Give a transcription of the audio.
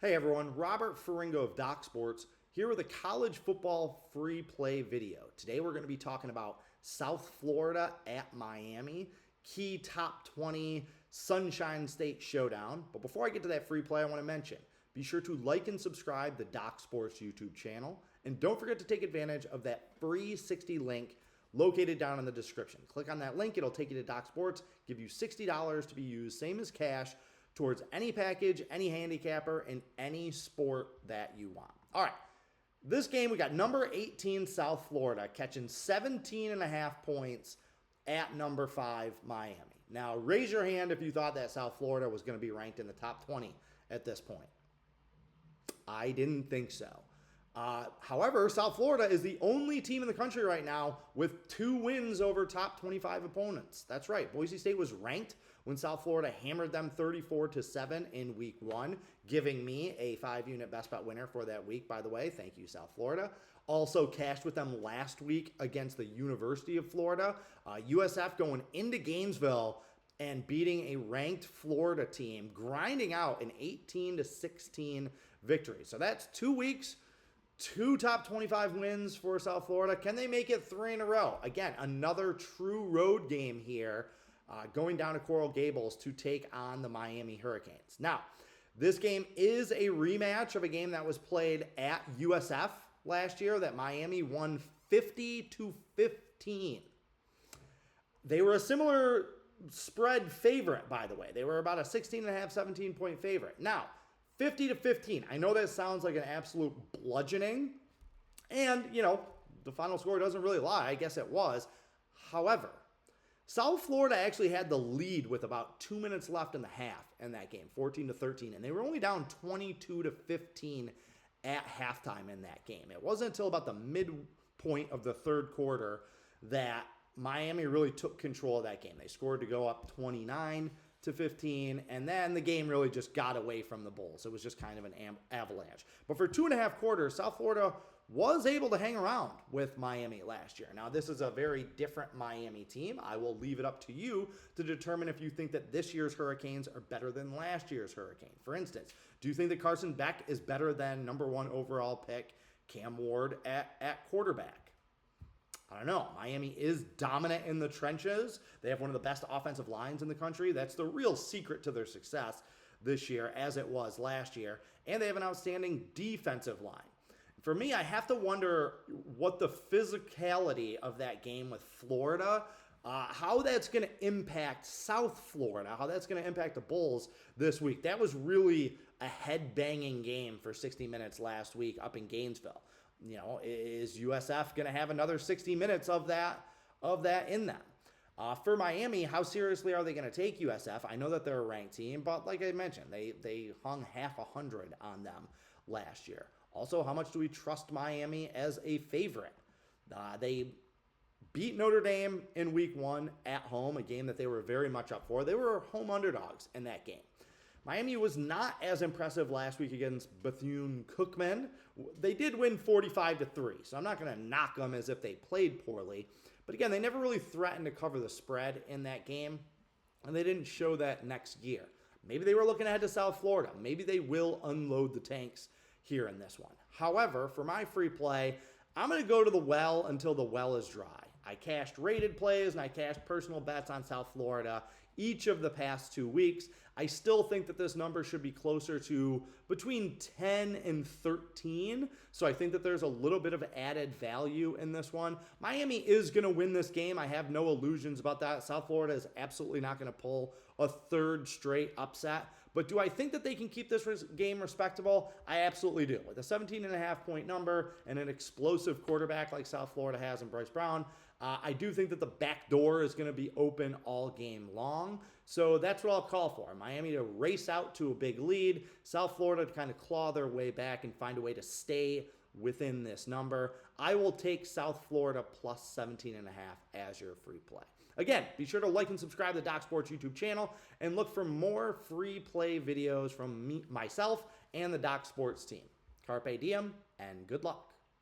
Hey everyone, Robert Ferringo of DocSports here with a college football free play video. Today we're going to be talking about South Florida at Miami, key top 20 Sunshine State showdown. But before I get to that free play, I want to mention, be sure to like and subscribe to DocSports YouTube channel. And don't forget to take advantage of that free 60 link located down in the description. Click on that link, it'll take you to DocSports, give you $60 to be used, same as cash, towards any package, any handicapper, and any sport that you want. All right, this game, we got number 18 South Florida catching 17.5 points at number 5 Miami. Now, raise your hand if you thought that South Florida was going to be ranked in the top 20 at this point. I didn't think so. However, South Florida is the only team in the country right now with 2 wins over top 25 opponents. That's right. Boise State was ranked when South Florida hammered them 34-7 in week 1, giving me a 5-unit best bet winner for that week, by the way. Thank you, South Florida. Also cashed with them last week against the University of Florida. USF going into Gainesville and beating a ranked Florida team, grinding out an 18-16 victory. So that's 2 weeks. 2 top 25 wins for South Florida. Can they make it 3 in a row? Again, another true road game here, going down to Coral Gables to take on the Miami Hurricanes. Now, this game is a rematch of a game that was played at USF last year that Miami won 50-15. They were a similar spread favorite, by the way. They were about a 16.5, 17-point favorite. Now, 50-15. I know that sounds like an absolute bludgeoning. And, you know, the final score doesn't really lie. I guess it was. However, South Florida actually had the lead with about 2 minutes left in the half in that game, 14-13. And they were only down 22-15 at halftime in that game. It wasn't until about the midpoint of the third quarter that Miami really took control of that game. They scored to go up 29-15, and then the game really just got away from the Bulls. It was just kind of an avalanche. But for 2.5 quarters, South Florida was able to hang around with Miami last year. Now, this is a very different Miami team. I will leave it up to you to determine if you think that this year's Hurricanes are better than last year's Hurricane. For instance, do you think that Carson Beck is better than number 1 overall pick Cam Ward at quarterback? I don't know. Miami is dominant in the trenches. They have one of the best offensive lines in the country. That's the real secret to their success this year, as it was last year. And they have an outstanding defensive line. For me, I have to wonder what the physicality of that game with Florida, how that's going to impact South Florida, how that's going to impact the Bulls this week. That was really a head-banging game for 60 minutes last week up in Gainesville. You know, is USF going to have another 60 minutes of that in them? For Miami, how seriously are they going to take USF? I know that they're a ranked team, but like I mentioned, they hung half 100 on them last year. Also, how much do we trust Miami as a favorite? They beat Notre Dame in week 1 at home, a game that they were very much up for. They were home underdogs in that game. Miami was not as impressive last week against Bethune-Cookman. They did win 45-3, so I'm not going to knock them as if they played poorly. But again, they never really threatened to cover the spread in that game, and they didn't show that next year. Maybe they were looking ahead to South Florida. Maybe they will unload the tanks here in this one. However, for my free play, I'm going to go to the well until the well is dry. I cashed rated plays and I cashed personal bets on South Florida each of the past 2 weeks. I still think that this number should be closer to between 10 and 13. So I think that there's a little bit of added value in this one. Miami is going to win this game. I have no illusions about that. South Florida is absolutely not going to pull a 3rd straight upset. But do I think that they can keep this game respectable? I absolutely do. With a 17.5-point number and an explosive quarterback like South Florida has in Bryce Brown, I do think that the back door is going to be open all game long. So that's what I'll call for. Miami to race out to a big lead. South Florida to kind of claw their way back and find a way to stay within this number. I will take South Florida plus 17.5 as your free play. Again, be sure to like and subscribe to the DocSports YouTube channel and look for more free play videos from myself and the DocSports team. Carpe diem and good luck.